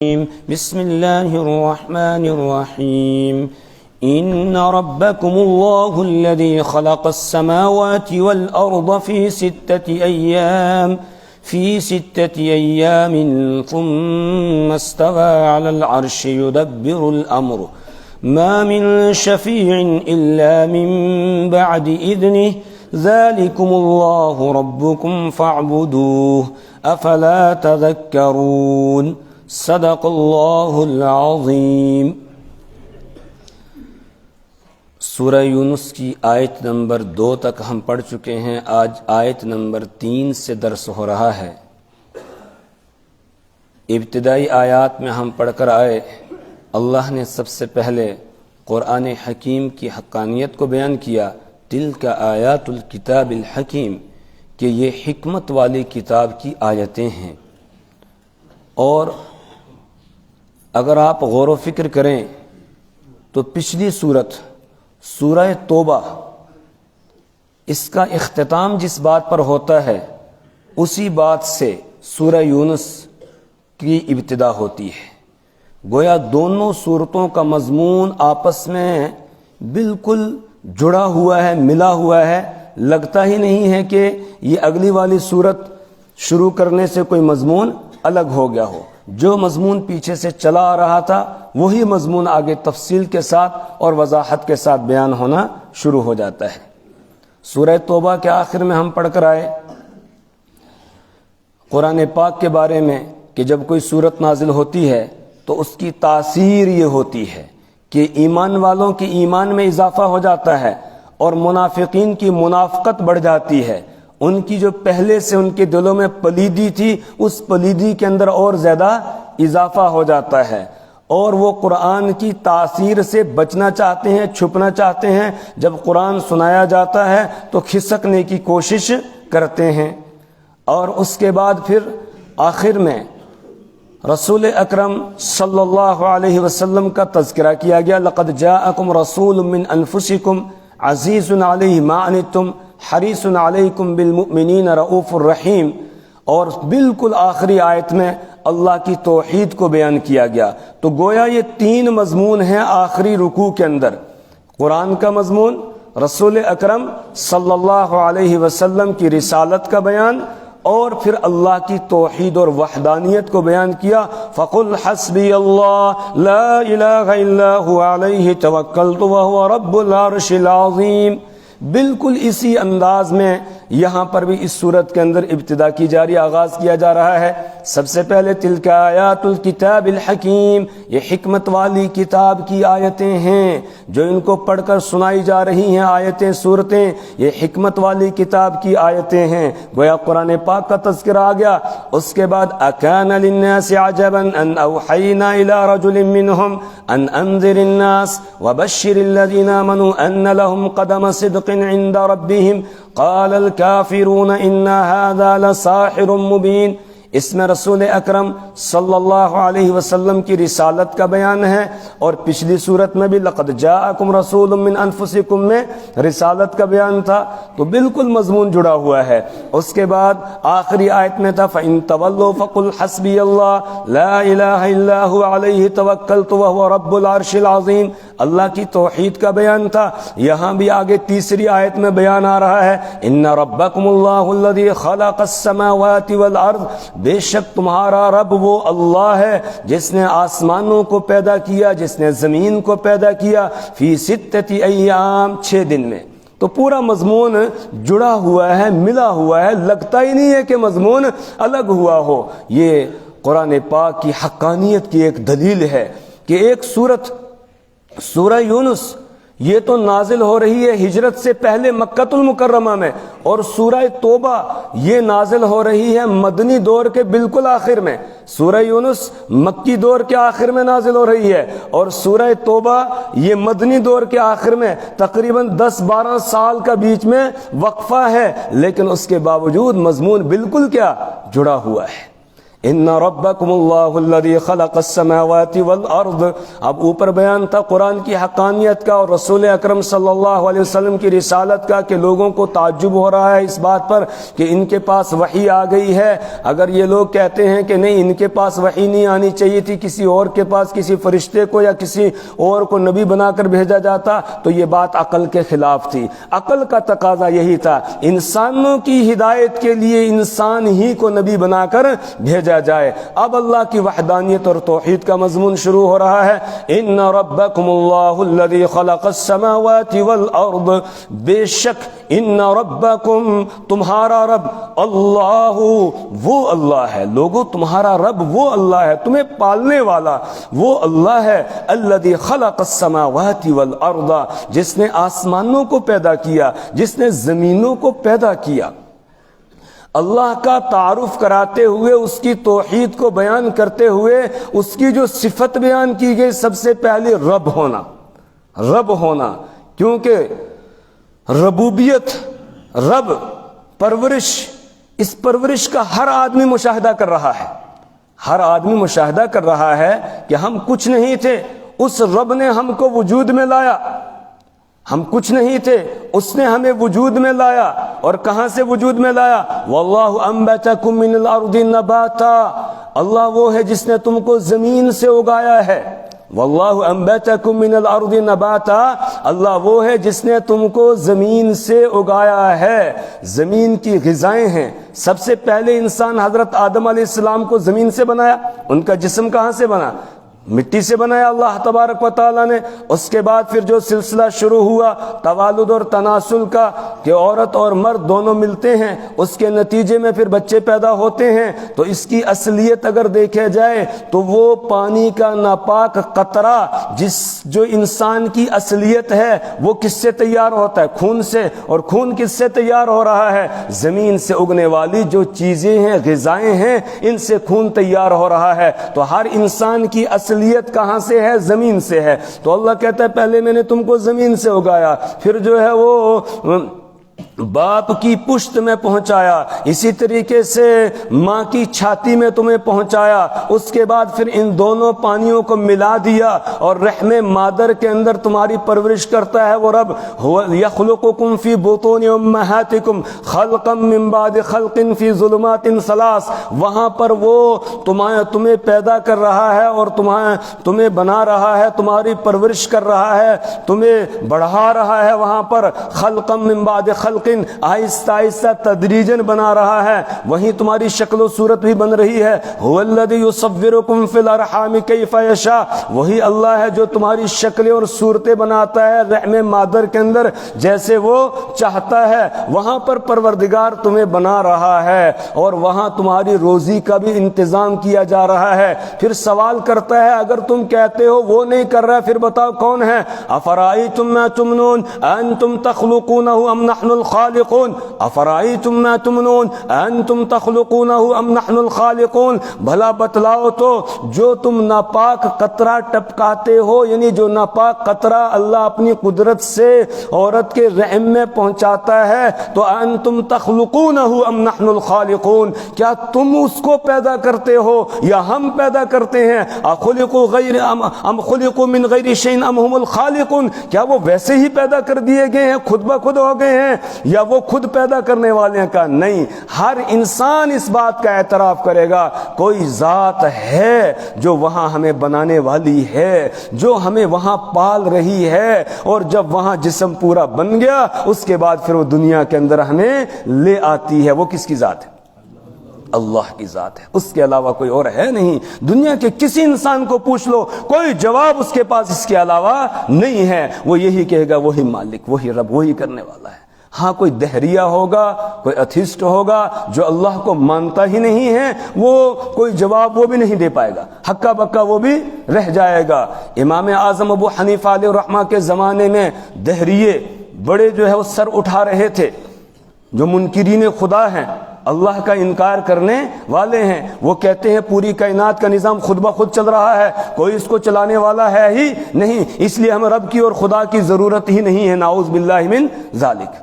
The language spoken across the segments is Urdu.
بسم الله الرحمن الرحيم إن ربكم الله الذي خلق السماوات والأرض في ستة أيام ثم استوى على العرش يدبر الأمر ما من شفيع إلا من بعد إذنه ذلكم الله ربكم فاعبدوه أفلا تذكرون صدق اللہ العظیم۔ سورہ یونس کی آیت نمبر 2 تک ہم پڑھ چکے ہیں، آج آیت نمبر 3 سے درس ہو رہا ہے۔ ابتدائی آیات میں ہم پڑھ کر آئے، اللہ نے سب سے پہلے قرآن حکیم کی حقانیت کو بیان کیا، تلک آیات الکتاب الحکیم، کہ یہ حکمت والی کتاب کی آیتیں ہیں۔ اور اگر آپ غور و فکر کریں تو پچھلی سورت سورہ توبہ، اس کا اختتام جس بات پر ہوتا ہے اسی بات سے سورہ یونس کی ابتدا ہوتی ہے۔ گویا دونوں صورتوں کا مضمون آپس میں بالکل جڑا ہوا ہے، ملا ہوا ہے، لگتا ہی نہیں ہے کہ یہ اگلی والی صورت شروع کرنے سے کوئی مضمون الگ ہو گیا ہو۔ جو مضمون پیچھے سے چلا آ رہا تھا وہی مضمون آگے تفصیل کے ساتھ اور وضاحت کے ساتھ بیان ہونا شروع ہو جاتا ہے۔ سورہ توبہ کے آخر میں ہم پڑھ کر آئے قرآن پاک کے بارے میں کہ جب کوئی صورت نازل ہوتی ہے تو اس کی تاثیر یہ ہوتی ہے کہ ایمان والوں کی ایمان میں اضافہ ہو جاتا ہے اور منافقین کی منافقت بڑھ جاتی ہے۔ ان کی جو پہلے سے ان کے دلوں میں پلیدی تھی اس پلیدی کے اندر اور زیادہ اضافہ ہو جاتا ہے، اور وہ قرآن کی تاثیر سے بچنا چاہتے ہیں، چھپنا چاہتے ہیں۔ جب قرآن سنایا جاتا ہے تو کھسکنے کی کوشش کرتے ہیں۔ اور اس کے بعد پھر آخر میں رسول اکرم صلی اللہ علیہ وسلم کا تذکرہ کیا گیا، لقد جاءکم رسول من انفسکم عزیز علیہ ما عنتم حریص علیکم بالمؤمنین رؤوف الرحیم۔ اور بالکل آخری آیت میں اللہ کی توحید کو بیان کیا گیا۔ تو گویا یہ 3 مضمون ہیں آخری رکوع کے اندر، قرآن کا مضمون، رسول اکرم صلی اللہ علیہ وسلم کی رسالت کا بیان، اور پھر اللہ کی توحید اور وحدانیت کو بیان کیا۔ فَقُلْ حَسْبِيَ اللَّهُ لَا إِلَٰهَ إِلَّا هُوَ عَلَيْهِ تَوَكَّلْتُ وَهُوَ رَبُّ الْعَرْشِ الْعَظِيمِ۔ بالکل اسی انداز میں یہاں پر بھی اس صورت کے اندر ابتدا کی جا رہی، آغاز کیا جا رہا ہے۔ سب سے پہلے تلک آیات الکتاب الحکیم، یہ حکمت والی کتاب کی آیتیں ہیں جو ان کو پڑھ کر سنائی جا رہی ہیں، آیتیں صورتیں، یہ حکمت والی کتاب کی آیتیں ہیں۔ گویا قرآن پاک کا تذکرہ آ گیا۔ اس کے بعد اکان للناس عجبا ان اوحینا الى رجل منهم ان انذر الناس وبشر الذين آمنوا ان لهم قدم صدق عند ربهم قال الكافرون ان هذا لساحر مبين۔ اس میں رسول اکرم صلی اللہ علیہ وسلم کی رسالت کا بیان ہے، اور پچھلی صورت میں بھی لقد جاءکم رسول من انفسکم میں رسالت کا بیان تھا، تو بالکل مضمون جڑا ہوا ہے۔ اس کے بعد آخری آیت میں تھا فَإِن تَوَلُّوا فَقُلْ حَسْبِيَ اللَّهُ لَا إِلَٰهَ إِلَّا هُوَ عَلَيْهِ تَوَكَّلْتُ وَهُوَ رَبُّ الْعَرْشِ الْعَظِيمِ۔ اللہ کی توحید کا بیان تھا۔ یہاں بھی آگے تیسری آیت میں بیان آ رہا ہے إِنَّ رَبَّكُمُ اللَّهُ الَّذِي خَلَقَ السَّمَاوَاتِ وَالْأَرْضَ، بے شک تمہارا رب وہ اللہ ہے جس نے آسمانوں کو پیدا کیا، جس نے زمین کو پیدا کیا، فی 6 ایام، 6 دن میں۔ تو پورا مضمون جڑا ہوا ہے، ملا ہوا ہے، لگتا ہی نہیں ہے کہ مضمون الگ ہوا ہو۔ یہ قرآن پاک کی حقانیت کی ایک دلیل ہے کہ ایک سورہ یونس یہ تو نازل ہو رہی ہے ہجرت سے پہلے مکۃ المکرمہ میں، اور سورہ توبہ یہ نازل ہو رہی ہے مدنی دور کے بالکل آخر میں۔ سورہ یونس مکی دور کے آخر میں نازل ہو رہی ہے، اور سورہ توبہ یہ مدنی دور کے آخر میں، تقریباً 10-12 سال کا بیچ میں وقفہ ہے، لیکن اس کے باوجود مضمون بالکل کیا جڑا ہوا ہے۔ ان ربکم اللہ الذی خلق السماوات والارض. اب اوپر بیان تھا قرآن کی حقانیت کا اور رسول اکرم صلی اللہ علیہ وسلم کی رسالت کا کہ لوگوں کو تعجب ہو رہا ہے اس بات پر کہ ان کے پاس وحی آ گئی ہے. اگر یہ لوگ کہتے ہیں کہ نہیں ان کے پاس وحی نہیں آنی چاہیے تھی, کسی اور کے پاس کسی فرشتے کو یا کسی اور کو نبی بنا کر بھیجا جاتا, تو یہ بات عقل کے خلاف تھی. عقل کا تقاضا یہی تھا انسانوں کی ہدایت کے لیے انسان ہی کو نبی بنا کر بھیجا جائے. اب اللہ کی وحدانیت اور توحید کا مضمون شروع ہو رہا ہے. ان ربکم اللہ الذی خلق السماوات والارض, بے شک ان ربکم تمہارا رب, اللہ وہ اللہ ہے. لوگوں تمہارا رب وہ اللہ ہے, تمہیں پالنے والا وہ اللہ ہے. الذی خلق السماوات والارض, جس نے آسمانوں کو پیدا کیا, جس نے زمینوں کو پیدا کیا. اللہ کا تعارف کراتے ہوئے, اس کی توحید کو بیان کرتے ہوئے, اس کی جو صفت بیان کی گئی سب سے پہلے رب ہونا. رب ہونا, کیونکہ ربوبیت, رب, پرورش, اس پرورش کا ہر آدمی مشاہدہ کر رہا ہے. ہر آدمی مشاہدہ کر رہا ہے کہ ہم کچھ نہیں تھے, اس رب نے ہم کو وجود میں لایا. ہم کچھ نہیں تھے, اس نے ہمیں وجود میں لایا. اور کہاں سے وجود میں لایا؟ واللہ انبتکم من الارض نباتا, اللہ وہ ہے جس نے تم کو زمین سے اگایا ہے. واللہ انبتکم من الارض نباتا, اللہ وہ ہے جس نے تم کو زمین سے اگایا ہے. زمین کی غذائیں ہیں. سب سے پہلے انسان حضرت آدم علیہ السلام کو زمین سے بنایا. ان کا جسم کہاں سے بنا؟ مٹی سے بنایا اللہ تبارک و تعالیٰ نے. اس کے بعد پھر جو سلسلہ شروع ہوا توالد اور تناسل کا کہ عورت اور مرد دونوں ملتے ہیں, اس کے نتیجے میں پھر بچے پیدا ہوتے ہیں. تو اس کی اصلیت اگر دیکھا جائے تو وہ پانی کا ناپاک قطرہ, جو انسان کی اصلیت ہے, وہ کس سے تیار ہوتا ہے؟ خون سے. اور خون کس سے تیار ہو رہا ہے؟ زمین سے اگنے والی جو چیزیں ہیں, غذائیں ہیں, ان سے خون تیار ہو رہا ہے. تو ہر انسان کی اصلیت کہاں سے ہے؟ زمین سے ہے. تو اللہ کہتا ہے پہلے میں نے تم کو زمین سے اگایا, پھر جو ہے وہ باپ کی پشت میں پہنچایا, اسی طریقے سے ماں کی چھاتی میں تمہیں پہنچایا. اس کے بعد پھر ان دونوں پانیوں کو ملا دیا اور رحم مادر کے اندر تمہاری پرورش کرتا ہے وہ رب. یخلقکم فی بطون امہاتکم خلقا من بعد خلق فی ظلمات ثلاث, وہاں پر وہ تمہیں پیدا کر رہا ہے اور تمہیں بنا رہا ہے, تمہاری پرورش کر رہا ہے, تمہیں بڑھا رہا ہے. وہاں پر خلقا من بعد خلق, آہستہ آہستہ تدریجن بنا رہا ہے. وہیں تمہاری شکل و صورت بھی بن رہی ہے. هو الذی یصورکم فی الارحام کیف یشاء, وہی اللہ ہے جو تمہاری شکلیں اور صورتیں بناتا ہے رحم مادر کے اندر جیسے وہ چاہتا ہے. وہاں پر پروردگار تمہیں بنا رہا ہے اور وہاں تمہاری روزی کا بھی انتظام کیا جا رہا ہے. پھر سوال کرتا ہے اگر تم کہتے ہو وہ نہیں کر رہا, پھر بتاؤ کون ہے؟ افرائیتم ما تمنون انتم تخلقونہ ام نحن الخالقون, افرائیتم ما تمنون انتم تخلقونہ ام نحن الخالقون, بھلا بتلاؤ تو جو تم ناپاک قطرہ ٹپکاتے ہو, یعنی جو ناپاک قطرہ اللہ اپنی قدرت سے عورت کے رحم میں پہنچاتا ہے, تو انتم تخلقونہ ام نحن الخالقون, کیا تم اس کو پیدا کرتے ہو یا ہم پیدا کرتے ہیں؟ اخلقوا غیر ام خلقوا من غیر شیء ام هم الخالقون, کیا وہ ویسے ہی پیدا کر دیے گئے ہیں, خود بخود ہو گئے ہیں, یا وہ خود پیدا کرنے والے ہیں؟ کا نہیں. ہر انسان اس بات کا اعتراف کرے گا کوئی ذات ہے جو وہاں ہمیں بنانے والی ہے, جو ہمیں وہاں پال رہی ہے, اور جب وہاں جسم پورا بن گیا اس کے بعد پھر وہ دنیا کے اندر ہمیں لے آتی ہے. وہ کس کی ذات ہے؟ اللہ کی ذات ہے, اس کے علاوہ کوئی اور ہے نہیں. دنیا کے کسی انسان کو پوچھ لو, کوئی جواب اس کے پاس اس کے علاوہ نہیں ہے. وہ یہی کہے گا وہی مالک, وہی رب, وہی کرنے والا ہے. ہاں کوئی دہریہ ہوگا, کوئی اتھیسٹ ہوگا جو اللہ کو مانتا ہی نہیں ہے, وہ کوئی جواب وہ بھی نہیں دے پائے گا, ہکا بکا وہ بھی رہ جائے گا. امام اعظم ابو حنیفہ علیہ الرحمہ کے زمانے میں دہریے بڑے جو ہے وہ سر اٹھا رہے تھے, جو منکرین خدا ہیں, اللہ کا انکار کرنے والے ہیں. وہ کہتے ہیں پوری کائنات کا نظام خود بخود چل رہا ہے, کوئی اس کو چلانے والا ہے ہی نہیں, اس لیے ہمیں رب کی اور خدا کی ضرورت ہی نہیں ہے. نعوذ باللہ من ذالک.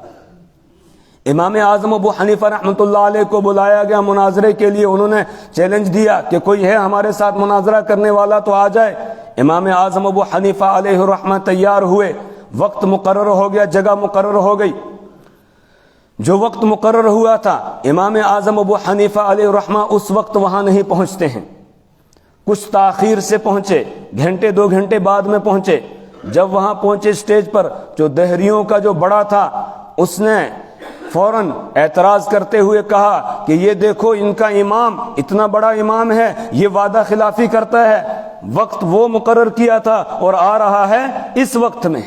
امام اعظم ابو حنیفہ رحمۃ اللہ علیہ کو بلایا گیا مناظرے کے لیے. انہوں نے چیلنج دیا کہ کوئی ہے ہمارے ساتھ مناظرہ کرنے والا تو آ جائے. امام اعظم ابو حنیفہ علیہ الرحمہ تیار ہوئے. وقت مقرر ہو گیا, جگہ مقرر ہو گئی. جو وقت مقرر ہوا تھا امام اعظم ابو حنیفہ علیہ الرحمہ اس وقت وہاں نہیں پہنچتے ہیں, کچھ تاخیر سے پہنچے, گھنٹے 2 گھنٹے بعد میں پہنچے. جب وہاں پہنچے اسٹیج پر, جو دہریوں کا جو بڑا تھا اس نے فوراً اعتراض کرتے ہوئے کہا کہ یہ دیکھو ان کا امام اتنا بڑا امام ہے, یہ وعدہ خلافی کرتا ہے. وقت وہ مقرر کیا تھا اور آ رہا ہے اس وقت میں.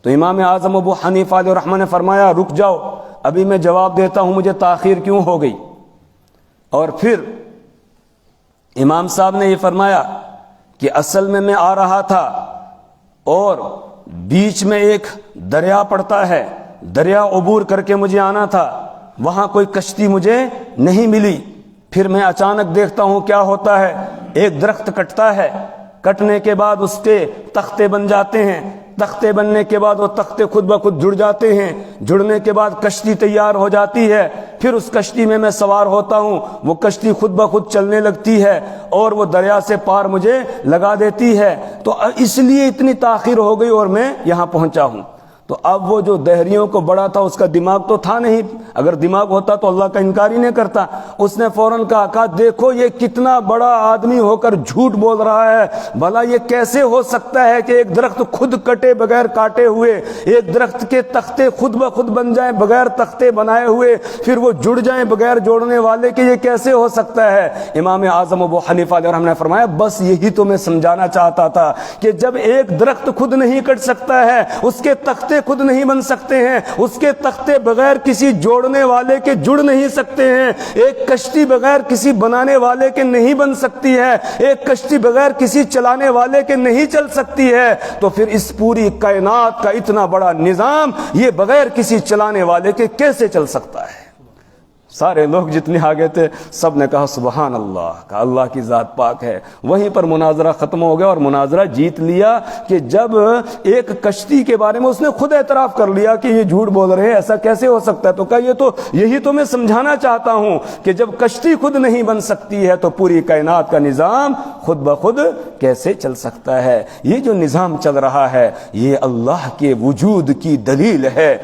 تو امام اعظم ابو حنیفہ علیہ الرحمہ نے فرمایا رک جاؤ, ابھی میں جواب دیتا ہوں مجھے تاخیر کیوں ہو گئی. اور پھر امام صاحب نے یہ فرمایا کہ اصل میں آ رہا تھا اور بیچ میں ایک دریا پڑتا ہے, دریا عبور کر کے مجھے آنا تھا, وہاں کوئی کشتی مجھے نہیں ملی. پھر میں اچانک دیکھتا ہوں کیا ہوتا ہے, ایک درخت کٹتا ہے, کٹنے کے بعد اس کے تختے بن جاتے ہیں, تختے بننے کے بعد وہ تختے خود بخود جڑ جاتے ہیں, جڑنے کے بعد کشتی تیار ہو جاتی ہے. پھر اس کشتی میں سوار ہوتا ہوں, وہ کشتی خود بخود چلنے لگتی ہے اور وہ دریا سے پار مجھے لگا دیتی ہے. تو اس لیے اتنی تاخیر ہو گئی اور میں یہاں پہنچا ہوں. تو اب وہ جو دہریوں کو بڑا تھا اس کا دماغ تو تھا نہیں, اگر دماغ ہوتا تو اللہ کا انکار ہی نہیں کرتا. اس نے فوراً کہا دیکھو یہ کتنا بڑا آدمی ہو کر جھوٹ بول رہا ہے, بھلا یہ کیسے ہو سکتا ہے کہ ایک درخت خود کٹے بغیر کاٹے ہوئے, ایک درخت کے تختے خود بخود بن جائیں بغیر تختے بنائے ہوئے, پھر وہ جڑ جائیں بغیر جوڑنے والے, کہ یہ کیسے ہو سکتا ہے. امام اعظم ابو حنیفہ علیہ الرحمہ نے فرمایا بس یہی تو میں سمجھانا چاہتا تھا کہ جب ایک درخت خود نہیں کٹ سکتا ہے, اس کے تختے خود نہیں بن سکتے ہیں, اس کے تختے بغیر کسی جوڑنے والے کے جڑ نہیں سکتے ہیں, ایک کشتی بغیر کسی بنانے والے کے نہیں بن سکتی ہے, ایک کشتی بغیر کسی چلانے والے کے نہیں چل سکتی ہے, تو پھر اس پوری کائنات کا اتنا بڑا نظام یہ بغیر کسی چلانے والے کے کیسے چل سکتا ہے. سارے لوگ جتنے آگے تھے سب نے کہا سبحان اللہ, کہ اللہ کی ذات پاک ہے. وہیں پر مناظرہ ختم ہو گیا اور مناظرہ جیت لیا کہ جب ایک کشتی کے بارے میں اس نے خود اعتراف کر لیا کہ یہ جھوٹ بول رہے ہیں, ایسا کیسے ہو سکتا ہے. تو کہا یہی تو میں سمجھانا چاہتا ہوں کہ جب کشتی خود نہیں بن سکتی ہے تو پوری کائنات کا نظام خود بخود کیسے چل سکتا ہے. یہ جو نظام چل رہا ہے یہ اللہ کے وجود کی دلیل ہے.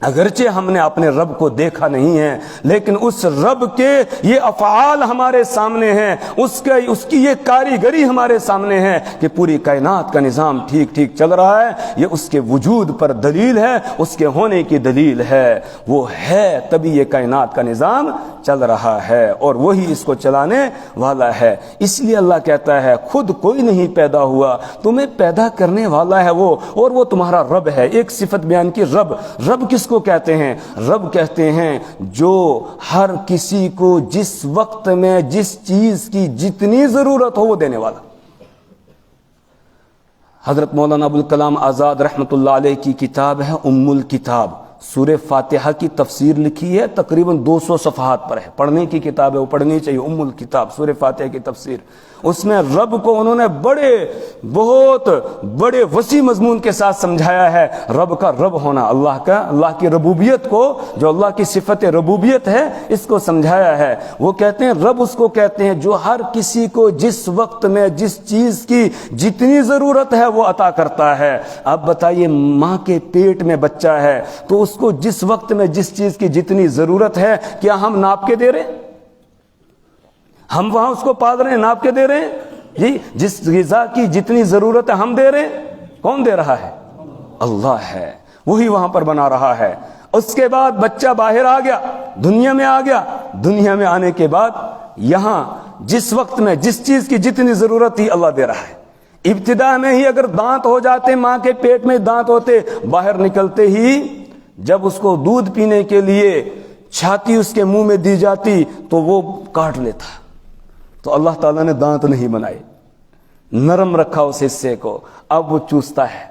اگرچہ ہم نے اپنے رب کو دیکھا نہیں ہے, لیکن اس رب کے یہ افعال ہمارے سامنے ہیں, اس کی یہ کاریگری ہمارے سامنے ہے کہ پوری کائنات کا نظام ٹھیک ٹھیک چل رہا ہے. یہ اس کے وجود پر دلیل ہے, اس کے ہونے کی دلیل ہے. وہ ہے تبھی یہ کائنات کا نظام چل رہا ہے اور وہی اس کو چلانے والا ہے. اس لیے اللہ کہتا ہے خود کوئی نہیں پیدا ہوا, تمہیں پیدا کرنے والا ہے وہ, اور وہ تمہارا رب ہے. ایک صفت بیان کی رب. رب کس کو کہتے ہیں؟ رب کہتے ہیں جو ہر کسی کو جس وقت میں جس چیز کی جتنی ضرورت ہو وہ دینے والا. حضرت مولانا ابوالکلام آزاد رحمۃ اللہ علیہ کی کتاب ہے ام الکتاب, سورہ فاتحہ کی تفسیر لکھی ہے, تقریباً 200 صفحات پر ہے. پڑھنے کی کتاب ہے, وہ پڑھنی چاہیے. ام الکتاب سورہ فاتحہ کی تفسیر. اس میں رب کو انہوں نے بہت بڑے وسیع مضمون کے ساتھ سمجھایا ہے. رب کا رب ہونا, اللہ کی ربوبیت کو, جو اللہ کی صفت ربوبیت ہے, اس کو سمجھایا ہے. وہ کہتے ہیں رب اس کو کہتے ہیں جو ہر کسی کو جس وقت میں جس چیز کی جتنی ضرورت ہے وہ عطا کرتا ہے. اب بتائیے ماں کے پیٹ میں بچہ ہے تو اس کو جس وقت میں جس چیز کی جتنی ضرورت ہے کیا ہم ناپ کے دے رہے ہیں؟ ہم وہاں اس کو پال رہے ہیں, ناپ کے دے رہے ہیں جی؟ جس غذا کی جتنی ضرورت ہے ہم دے رہے ہیں. کون دے رہا ہے؟ اللہ ہے, وہی وہاں پر بنا رہا ہے. اس کے بعد بچہ باہر آ گیا, دنیا میں آ گیا. دنیا میں آنے کے بعد یہاں جس وقت میں جس چیز کی جتنی ضرورت تھی اللہ دے رہا ہے. ابتدا میں ہی اگر دانت ہو جاتے, ماں کے پیٹ میں دانت ہوتے, باہر نکلتے ہی جب اس کو دودھ پینے کے لیے چھاتی اس کے منہ میں دی جاتی تو وہ کاٹ لیتا. تو اللہ تعالیٰ نے دانت نہیں بنائے, نرم رکھا اس حصے کو. اب وہ چوستا ہے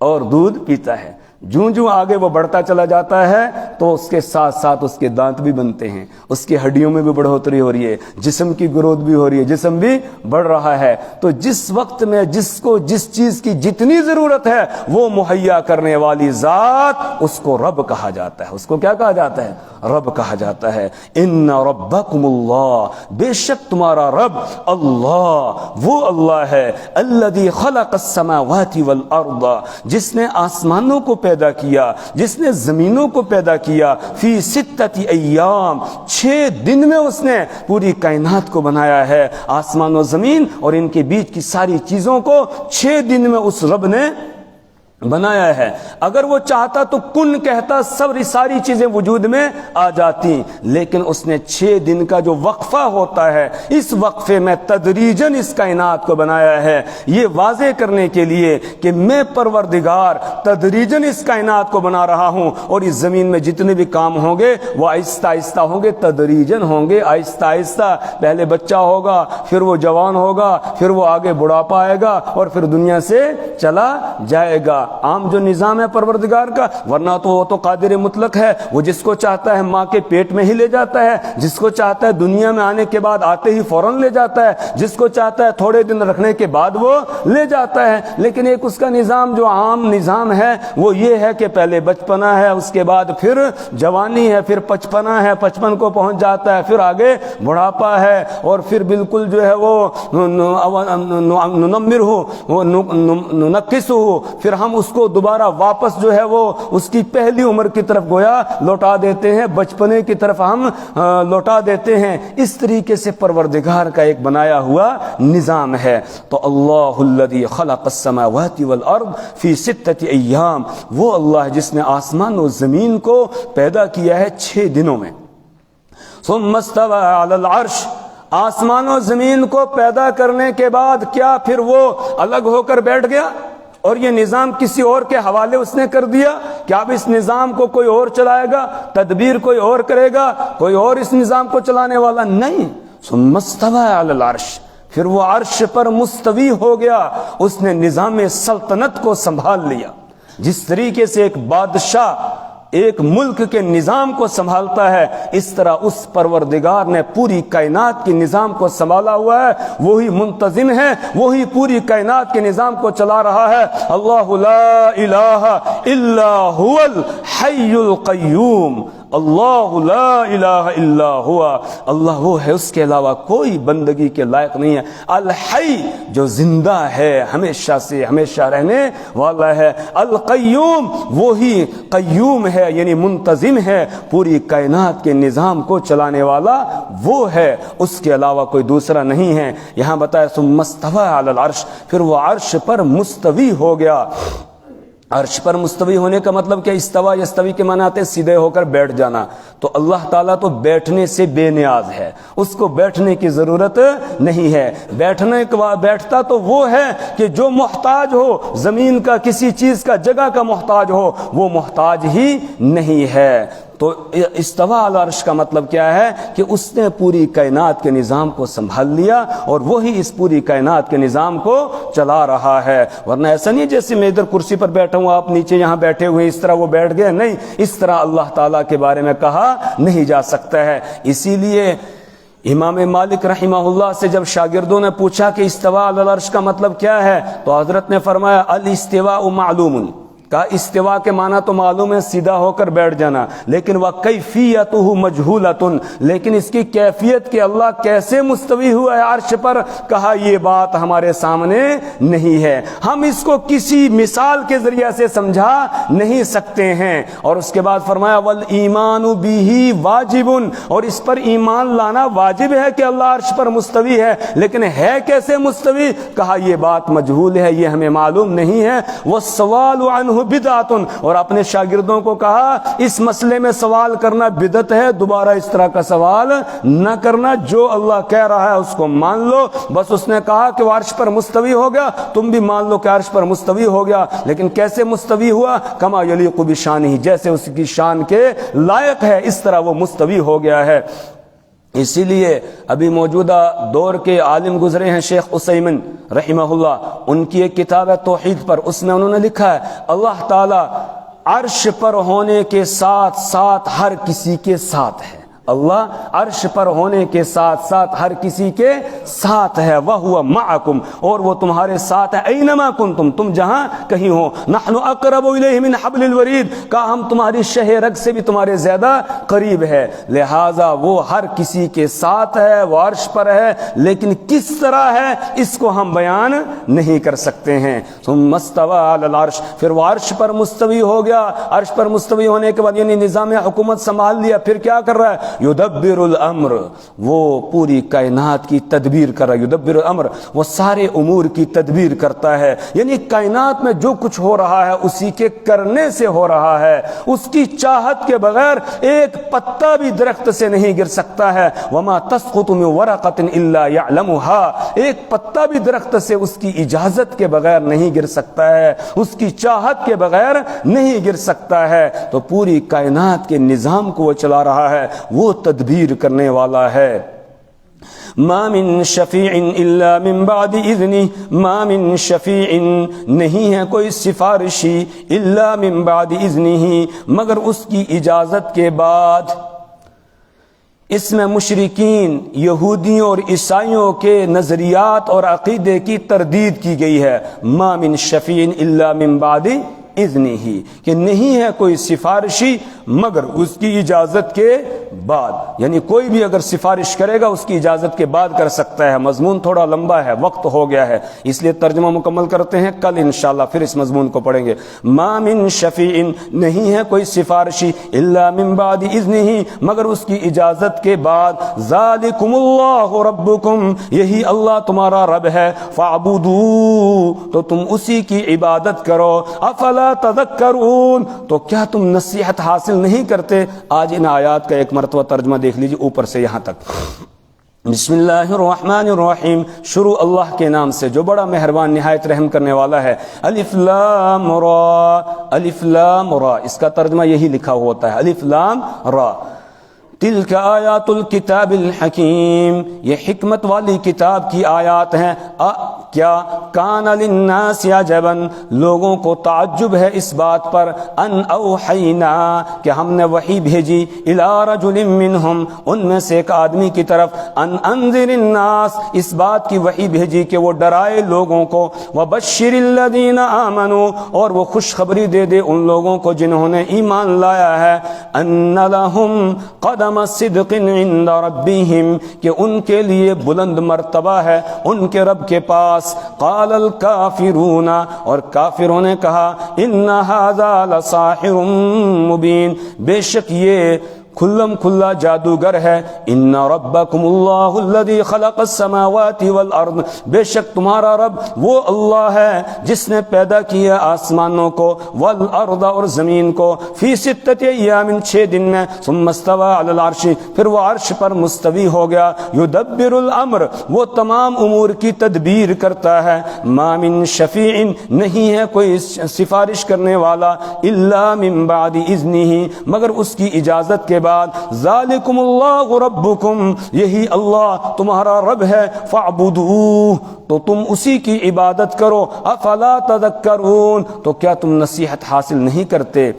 اور دودھ پیتا ہے. جوں آگے وہ بڑھتا چلا جاتا ہے تو اس کے ساتھ ساتھ اس کے دانت بھی بنتے ہیں، اس کی ہڈیوں میں بھی بڑھوتری ہو رہی ہے، جسم کی گروتھ بھی ہو رہی ہے، جسم بھی بڑھ رہا ہے۔ تو جس وقت میں جس کو جس چیز کی جتنی ضرورت ہے وہ مہیا کرنے والی ذات، اس کو رب کہا جاتا ہے۔ اس کو کیا کہا جاتا ہے؟ رب کہا جاتا ہے۔ ان ربکم اللہ، بے شک تمہارا رب اللہ وہ اللہ ہے، الذی خلق السماوات والارض، جس نے آسمانوں کو پیدا کیا، جس نے زمینوں کو پیدا کیا، فی ستۃ ایام، 6 دن میں اس نے پوری کائنات کو بنایا ہے، آسمان و زمین اور ان کے بیچ کی ساری چیزوں کو 6 دن میں اس رب نے بنایا ہے۔ اگر وہ چاہتا تو کن کہتا، ساری چیزیں وجود میں آ جاتی، لیکن اس نے 6 دن کا جو وقفہ ہوتا ہے، اس وقفے میں تدریجاً اس کائنات کو بنایا ہے، یہ واضح کرنے کے لیے کہ میں پروردگار تدریجاً اس کائنات کو بنا رہا ہوں، اور اس زمین میں جتنے بھی کام ہوں گے وہ آہستہ آہستہ ہوں گے، تدریجاً ہوں گے، آہستہ آہستہ۔ پہلے بچہ ہوگا، پھر وہ جوان ہوگا، پھر وہ آگے بڑھاپا آئے گا، اور پھر دنیا سے چلا جائے گا۔ عام جو نظام ہے پروردگار کا، ورنہ تو وہ تو قادر مطلق ہے، وہ جس کو چاہتا ہے ماں کے پیٹ میں ہی لے جاتا ہے، جس کو چاہتا ہے دنیا میں آنے کے بعد آتے ہی فوراً لے جاتا ہے، جس کو چاہتا ہے تھوڑے دن رکھنے کے بعد وہ لے جاتا ہے۔ لیکن ایک اس کا نظام جو عام نظام ہے وہ یہ ہے کہ پہلے بچپنا ہے، اس کے بعد پھر جوانی ہے، پھر 55 ہے، 55 کو پہنچ جاتا ہے، پھر آگے بڑھاپا ہے، اور پھر بالکل جو ہے وہ ننمر ہو، ننقص ہو، پھر ہم اس کو دوبارہ واپس جو ہے وہ اس کی پہلی عمر کی طرف گویا لوٹا دیتے ہیں، بچپنے کی طرف ہم لوٹا دیتے ہیں۔ اس طریقے سے پروردگار کا ایک بنایا ہوا نظام ہے۔ تو اللہ الذی خلق السماوات والارض فی 6 ایام، وہ اللہ جس نے آسمان و زمین کو پیدا کیا ہے 6 دنوں میں۔ ثم استوى علی العرش، آسمان و زمین کو پیدا کرنے کے بعد کیا پھر وہ الگ ہو کر بیٹھ گیا اور یہ نظام کسی اور کے حوالے اس نے کر دیا؟ کیا اب اس نظام کو کوئی اور چلائے گا، تدبیر کوئی اور کرے گا، کوئی اور اس نظام کو چلانے والا نہیں۔ ثم استوى علی العرش، پھر وہ عرش پر مستوی ہو گیا، اس نے نظام سلطنت کو سنبھال لیا۔ جس طریقے سے ایک بادشاہ ایک ملک کے نظام کو سنبھالتا ہے، اس طرح اس پروردگار نے پوری کائنات کے نظام کو سنبھالا ہوا ہے، وہی منتظم ہے، وہی پوری کائنات کے نظام کو چلا رہا ہے۔ اللہ لا الہ الا هو الحی القیوم، اللہ لا الہ الا ہوا، اللہ وہ ہے، اس کے علاوہ کوئی بندگی کے لائق نہیں ہے۔ الحی، جو زندہ ہے، ہمیشہ سے ہمیشہ رہنے والا ہے۔ القیوم، وہی قیوم ہے، یعنی منتظم ہے، پوری کائنات کے نظام کو چلانے والا وہ ہے، اس کے علاوہ کوئی دوسرا نہیں ہے۔ یہاں بتایا ثم استوى علی العرش، پھر وہ عرش پر مستوی ہو گیا۔ عرش پر مستوی ہونے کا مطلب کیا؟ استوا یستوی کے معنی آتے ہیں سیدھے ہو کر بیٹھ جانا۔ تو اللہ تعالیٰ تو بیٹھنے سے بے نیاز ہے، اس کو بیٹھنے کی ضرورت نہیں ہے۔ بیٹھتا تو وہ ہے کہ جو محتاج ہو، زمین کا کسی چیز کا، جگہ کا محتاج ہو، وہ محتاج ہی نہیں ہے۔ تو استوا علی العرش کا مطلب کیا ہے کہ اس نے پوری کائنات کے نظام کو سنبھال لیا، اور وہی اس پوری کائنات کے نظام کو چلا رہا ہے۔ ورنہ ایسا نہیں جیسے میں ادھر کرسی پر بیٹھا ہوں، آپ نیچے یہاں بیٹھے ہوئے، اس طرح وہ بیٹھ گئے، نہیں، اس طرح اللہ تعالیٰ کے بارے میں کہا نہیں جا سکتا ہے۔ اسی لیے امام مالک رحمہ اللہ سے جب شاگردوں نے پوچھا کہ استوا علی العرش کا مطلب کیا ہے، تو حضرت نے فرمایا الاستواء معلوم، کا استوا کے معنی تو معلوم ہے سیدھا ہو کر بیٹھ جانا، لیکن وَكَيْفِيَّتُهُ مَجْهُولَةٌ، لیکن اس کی کیفیت کہ اللہ کیسے مستوی ہوا ہے عرش پر، کہا یہ بات ہمارے سامنے نہیں ہے، ہم اس کو کسی مثال کے ذریعے سے سمجھا نہیں سکتے ہیں۔ اور اس کے بعد فرمایا وَالْإِيمَانُ بِهِ وَاجِبٌ، اور اس پر ایمان لانا واجب ہے کہ اللہ عرش پر مستوی ہے، لیکن ہے کیسے مستوی، کہا یہ بات مجہول ہے، یہ ہمیں معلوم نہیں ہے۔ وَالسَّوَالُ عَنْهُ بدعت، اور اپنے شاگردوں کو کہا اس مسئلے میں سوال کرنا بدعت ہے، دوبارہ اس طرح کا سوال نہ کرنا، جو اللہ کہہ رہا ہے اس کو مان لو۔ بس اس نے کہا کہ وہ عرش پر مستوی ہو گیا، تم بھی مان لو کہ عرش پر مستوی ہو گیا، لیکن کیسے مستوی ہوا، کما یلیق بشانہ، جیسے اس کی شان کے لائق ہے اس طرح وہ مستوی ہو گیا ہے۔ اسی لیے ابھی موجودہ دور کے عالم گزرے ہیں شیخ عثیمین رحمہ اللہ، ان کی ایک کتاب ہے توحید پر، اس میں انہوں نے لکھا ہے اللہ تعالیٰ عرش پر ہونے کے ساتھ ساتھ ہر کسی کے ساتھ ہے. اللہ عرش پر ہونے کے ساتھ ساتھ ہر کسی کے ساتھ ہے. وَهُوَ مَعَكُمْ، اور وہ تمہارے ساتھ ہے. اَيْنَمَا كُنْتُمْ، تم جہاں کہیں ہو. نَحْنُ أَقْرَبُ إِلَيْهِ مِنْ حَبْلِ الْوَرِيدِ، کہا ہم تمہاری شہ رگ سے بھی تمہارے زیادہ قریب ہے. لہٰذا وہ ہر کسی کے ساتھ ہے، وہ عرش پر ہے، لیکن کس طرح ہے اس کو ہم بیان نہیں کر سکتے ہیں. ثُمَّ اسْتَوَىٰ عَلَى الْعَرْشِ، پھر وہ عرش پر مستوی ہو گیا. عرش پر مستوی ہونے کے بعد یعنی نظام حکومت سنبھال لیا. پھر کیا کر رہا ہے؟ یدبر الامر، وہ پوری کائنات کی تدبیر کر رہا ہے. یدبر الامر، وہ سارے امور کی تدبیر کرتا ہے. یعنی کائنات میں جو کچھ ہو رہا ہے اسی کے کرنے سے ہو رہا ہے. اس کی چاہت کے بغیر ایک پتا بھی درخت سے نہیں گر سکتا ہے. وما تسقط من ورقۃ الا يعلمها، ایک پتا بھی درخت سے اس کی اجازت کے بغیر نہیں گر سکتا ہے، اس کی چاہت کے بغیر نہیں گر سکتا ہے. تو پوری کائنات کے نظام کو وہ چلا رہا ہے، وہ تدبیر کرنے والا ہے. ما من شفیع الا من بعد اذنہ، ما من شفیع، نہیں ہے کوئی سفارشی، الا من بعد اذنہ، مگر اس کی اجازت کے بعد. اس میں مشرکین، یہودیوں اور عیسائیوں کے نظریات اور عقیدے کی تردید کی گئی ہے. ما من شفیع الا من بعد اذنہ، کہ نہیں ہے کوئی سفارشی مگر اس کی اجازت کے بعد. یعنی کوئی بھی اگر سفارش کرے گا اس کی اجازت کے بعد کر سکتا ہے. مضمون تھوڑا لمبا ہے، وقت ہو گیا ہے، اس لیے ترجمہ مکمل کرتے ہیں، کل انشاءاللہ پھر اس مضمون کو پڑھیں گے. ما من شفیع، نہیں ہے کوئی سفارشی، الا من بعد اذنہ، مگر اس کی اجازت کے بعد. ذالکم اللہ ربکم، یہی اللہ تمہارا رب ہے. فاعبدوہ، تو تم اسی کی عبادت کرو. افلا تذکرون، تو کیا تم نصیحت حاصل نہیں کرتے؟ آج ان آیات کا ایک مرتبہ ترجمہ دیکھ لیجیے اوپر سے یہاں تک. بسم اللہ الرحمن الرحیم، شروع اللہ کے نام سے جو بڑا مہربان نہایت رحم کرنے والا ہے. الف لام را، الف لام را، اس کا ترجمہ یہی لکھا ہوتا ہے، الف لام را. تلک آیات الکتاب الحکیم، یہ حکمت والی کتاب کی آیات ہیں. کیا کان للناس عجبا، لوگوں کو تعجب ہے اس بات پر. ان اوحینا، کہ ہم نے وحی بھیجی. الی رجل منہم، ان میں سے ایک آدمی کی طرف. ان انذر الناس، اس بات کی وحی بھیجی کہ وہ ڈرائے لوگوں کو. وبشر الذین آمنوا، اور وہ خوشخبری دے دے ان لوگوں کو جنہوں نے ایمان لایا ہے. ان لہم قدم صدق عند ربهم، کہ ان کے لیے بلند مرتبہ ہے ان کے رب کے پاس. قال الکافرون، اور کافروں نے کہا، ان ھذا لساحر مبین، بے شک یہ کھلم کھلا جادوگر ہے. ان ربکم اللہ الذی خلق السماوات والارض، بے شک تمہارا رب وہ اللہ ہے جس نے پیدا کیا آسمانوں کو، والارض، اور زمین کو، فی ستۃ ایام، 6 دن میں. ثم استوى علی العرش، پھر وہ عرش پر مستوی ہو گیا. یدبر الامر، وہ تمام امور کی تدبیر کرتا ہے. ما من شفیع، نہیں ہے کوئی سفارش کرنے والا، الا من بعد اذنہ، مگر اس کی اجازت کے بعد. ذالکم اللہ ربکم، یہی اللہ تمہارا رب ہے. فاعبدوہ، تو تم اسی کی عبادت کرو. افلا تذکرون، تو کیا تم نصیحت حاصل نہیں کرتے؟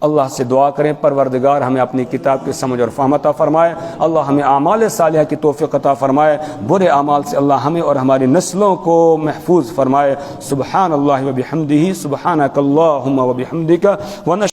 اللہ سے دعا کریں پروردگار ہمیں اپنی کتاب کی سمجھ اور فہم عطا فرمائے. اللہ ہمیں اعمال صالحہ کی توفیق عطا فرمائے. برے اعمال سے اللہ ہمیں اور ہماری نسلوں کو محفوظ فرمائے. سبحان اللہ و بحمدہ، سبحانک اللہم و بحمدک.